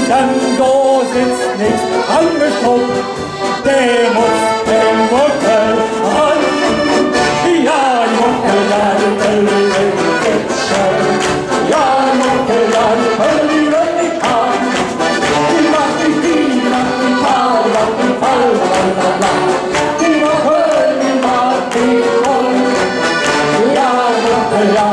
denn da sitzt nichts angeschraubt, der muss den Muckel an. Ja, Muckel, ja, ja, Muckel, ja, die macht die Fall, die Muckel, die macht die Fall. Ja, Muckel, ja,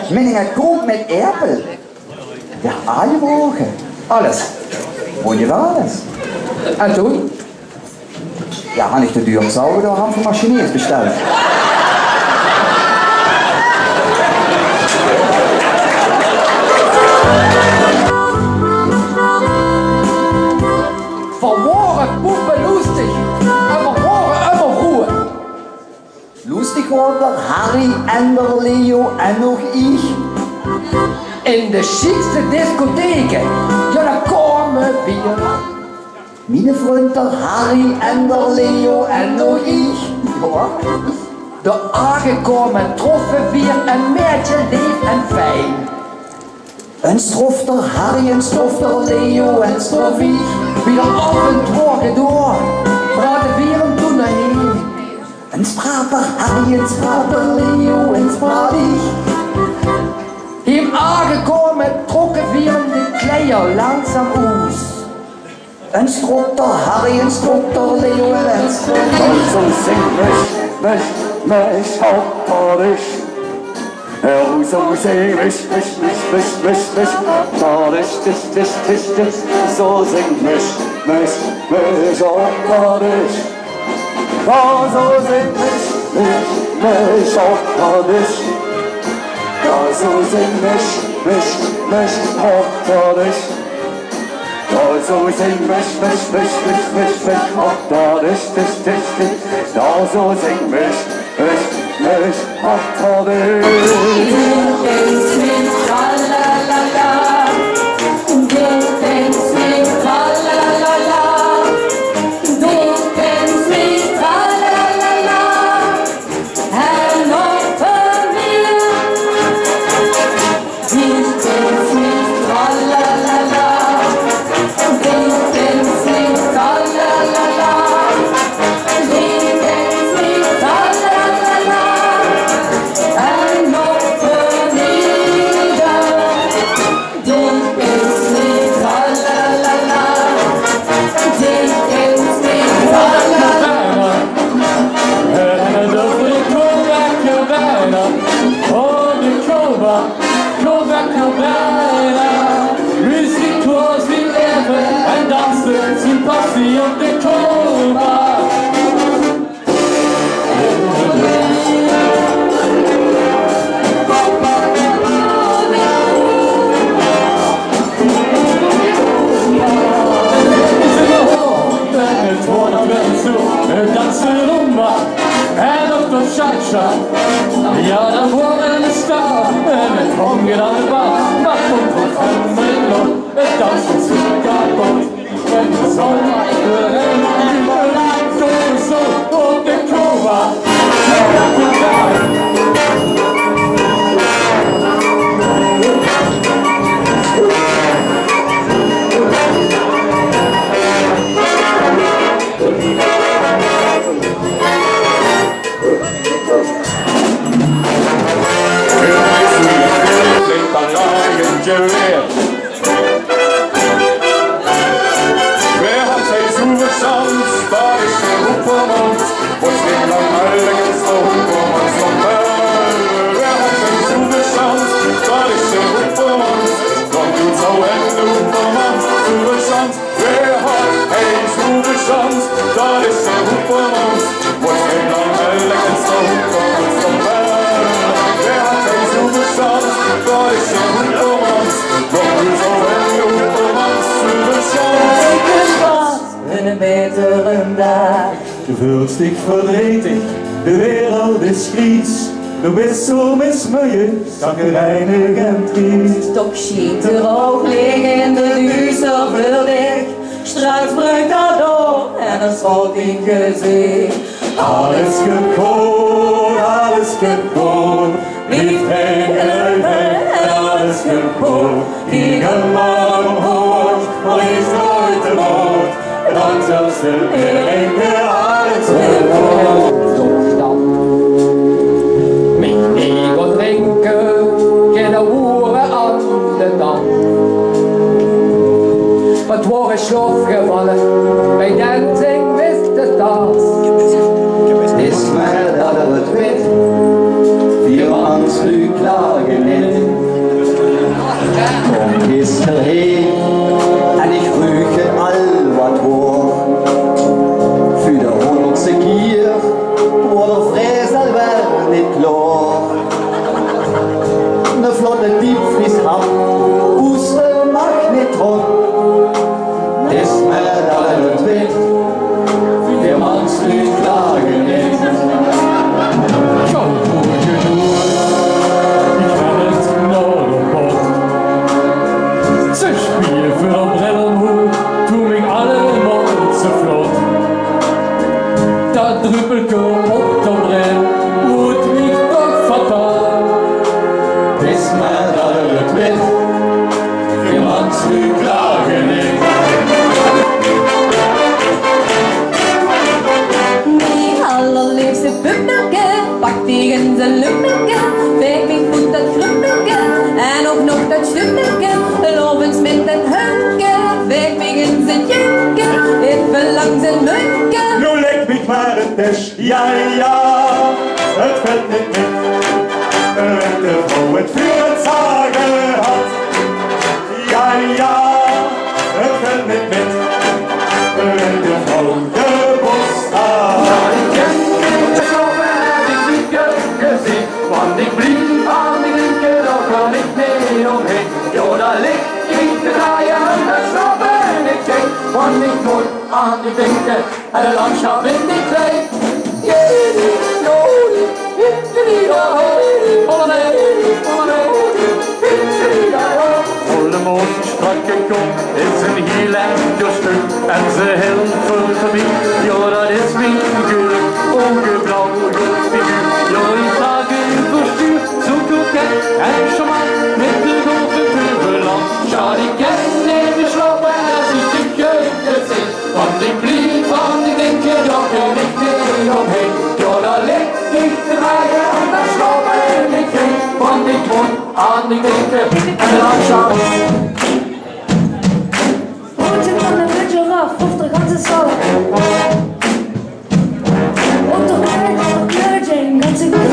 Meningen Koop met Erpel. Ja, aangewogen. Alles. Wunderbar alles. En toen? Ja, had ik de duur zouden door hem voor machiniers bestellen. Vermoren poepen lustig. En vermoren immer Ruhe. Lustig worden Harry en der Leo en nog ik. In de chicste discotheken. Ja, daar komen wir. Mijn vrienden Harry en der Leo en nog ik. Ja. De aangekomen troffen wir een Mädchen lief en fijn. Een strof der Harry, een strof der Leo, een strof ich. Wieder auf und Torge door. Braten vieren toen heen. Een spraat der Harry, een spraat der Leo, een spraat ich. Im aangekomen trokken vieren de Kleier langsam aus. Een strof der Harry, een strof der Leo, een strof ich. Also sing mich, hopterisch. Also sing mich, dich, so sing mich, hopterisch. Also sing mich, hopterisch. Also sing mich, hopterisch. Also sing mich, hopterisch, also sing mich, hopterisch. Du denkst mit tralalala, du denkst mit tralalala, du denkst mit tralalala, Herr noch von mir. Du denkst mit tralalala, du denkst mit tralalala, du denkst mit tralalala, Herr noch von mir. Du denkst mit tralalala, du denkst mit tralalala. Ja, dan worden we staan met honger aan de baan. Maar komt er van mijn lot, het dansen zo kapot. Met de zon achter en iemand lijkt zo op de kova. Wer hat sein Zuverstand, da ist der Huppermund, wo stehen am Heiligen so Huppermund vom Berg. Wer hat sein Zuverstand, da ist der Huppermund, kommt uns auch Ende Huppermund, Zuverstand. Wer hat ein Zuverstand, da ist der Huppermund, wo stehen am Heiligen so Huppermund vom Berg. Wer hat ein Zuverstand, da ist der Huppermund, kommt uns auch Ende Huppermund, Zuverstand. Een betere dag. Du fühlst dich verdrietig, de wereld is gries. Du bist so missmüde, zagrijnig en triest. Toch ziet er ook liggen de duister voor dich. Straks breekt dat door en een schok in gezicht. Alles kapot, niet geen leven en alles kapot. Die gemar omhoog, maar is nooit te moord. En dan zelfs de eringe alles kapot. Stoppstand. Mich nie gå trinken, keine Hure an den Damm. Wat wordt slofgevallen, bij dancing wist het das. Is mij dat het weet, wir ans nu klagen niet. Kom is erheen, en ich rüche all wat hoor. Für de 100ste Kier, wo der Fräsel werd nicht klar. Ne flotte Diepfriesham, Usel Magnetron. Is mij dat het weet, wir ans nu klagen niet. Schon gut genug, ich kann es nur noch. Zwischen Tisch. Ja, ja, es fällt nicht mit, wenn die Frau es für Tage hat. Ja, ja, es fällt nicht mit, wenn die Frau gewusst hat. Ich kenn den Schlaufe, hab ich nicht gesehen. Wann ich blieb an die Linke, da kann ich nicht umhin. Ja, da liegt ich die Reihe an der Schlaufe nicht kenn. Wann ich nur an die Linke, eine Landschaft in die Kleid. Allemaal strak en kom is een heel enkel stuk. En ze helpen voor mij, ja dat is mijn geluk. Ongebrouwen figuur, ja ik zag u verstuur. Zo koket en charmant met de grote vuurland. Schade, ik ken niet beschlopen als ik de keuken zit. Want ik blieb van die Linke, da kan ik niet omheen. Ja, da ligt ik de Reihe an der Schlaufe nicht hin. Want ik wohn an die Linke, en de Landschaft. Brötchen von der Giraffe, ruft der ganze Sau. Und doch kein Knöllchen, ganze Grill.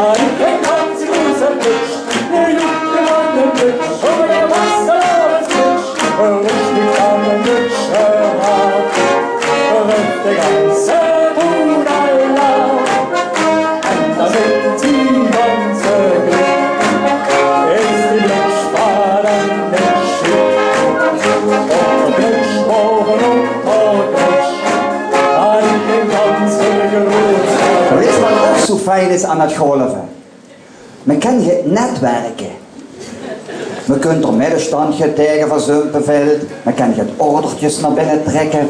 Ein ganz großer Tisch, der Jugend an den Tisch, und der Wasser alles Tisch, richtig an den Tisch herab, wird der ganze Bruderlauf, und da sind die ganze Glück, ist die Glücksfaden nicht schick, und Glücksbogen und Tisch, an den ganzen Geruch. Er is wat ook zo fijn is aan het golven. Men kan het netwerken. We kunnen er middenstandje tegen van Zumpenveld. Men kan het ordertjes naar binnen trekken.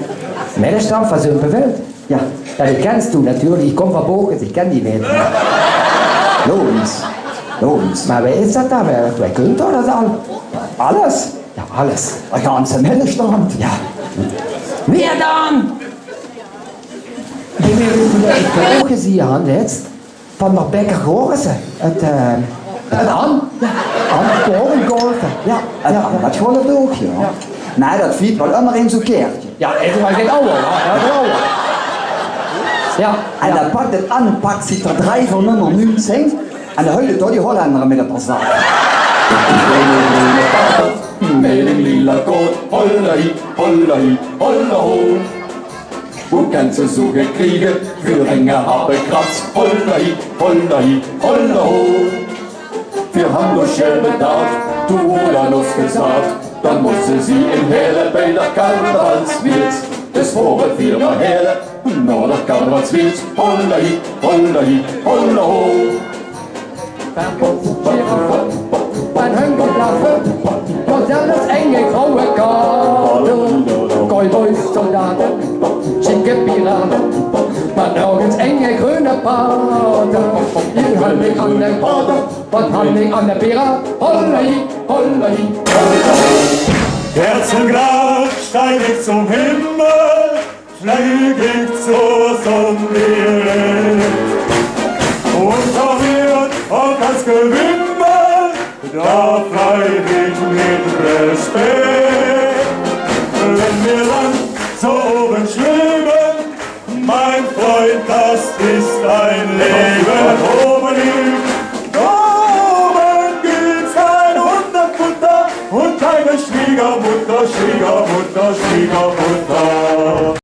Middenstand van Zumpenveld? Ja, die kennst du natürlich. Ich komme von Bochum, ich kenne die nicht. Logisch. Logisch. Maar wer ist das da? Wer könnte das an? Alles. Ja, alles. Der ganze Mittelstand. Ja. Wer dann? Die wir auch gesehen haben jetzt, von der Bäcker Gorsen. Het An? Ja, An golfen. Ja, dat golft ook, ja. Nee, dat fiet wel immer in zo'n keertje. Ja, het was geen oude. Ja, En dat pakt het aan, pakt zich er 3 van nummer 19 en dan huilen door die Holländer met het passaat. Met een lila koot, holla hi, holla hi, holla ho. Wo kannst du so gekriegen, für Ringe habe Kratz, holla hi, holla hi, holla ho. Wir haben nur schön bedacht, du oder los gesagt, dann musste sie in Hele bei der Karnevalswild. Das Vorbild Firma Hele, nur der Karnevalswild, holla hi, holla hi, holla ho. Ein Hüngerblaffe, dort alles enge graue Garten. Cowboys, Soldaten, schicke Piraten, man nirgends enge grüne Paten. Ich hol mich an den Paten, was hol mich an den Pirat? Hollei, hollei, hollei. Kerzengrad steig ich zum Himmel, flieg ich zur Sonne. Unter mir und das Gewimmel, da flieg ich mit Respekt. Wenn wir lang so oben schweben, mein Freund, das ist ein Leben. Oben liegt, oben gibt's kein Hundefutter und keine Schwiegermutter, Schwiegermutter, Schwiegermutter.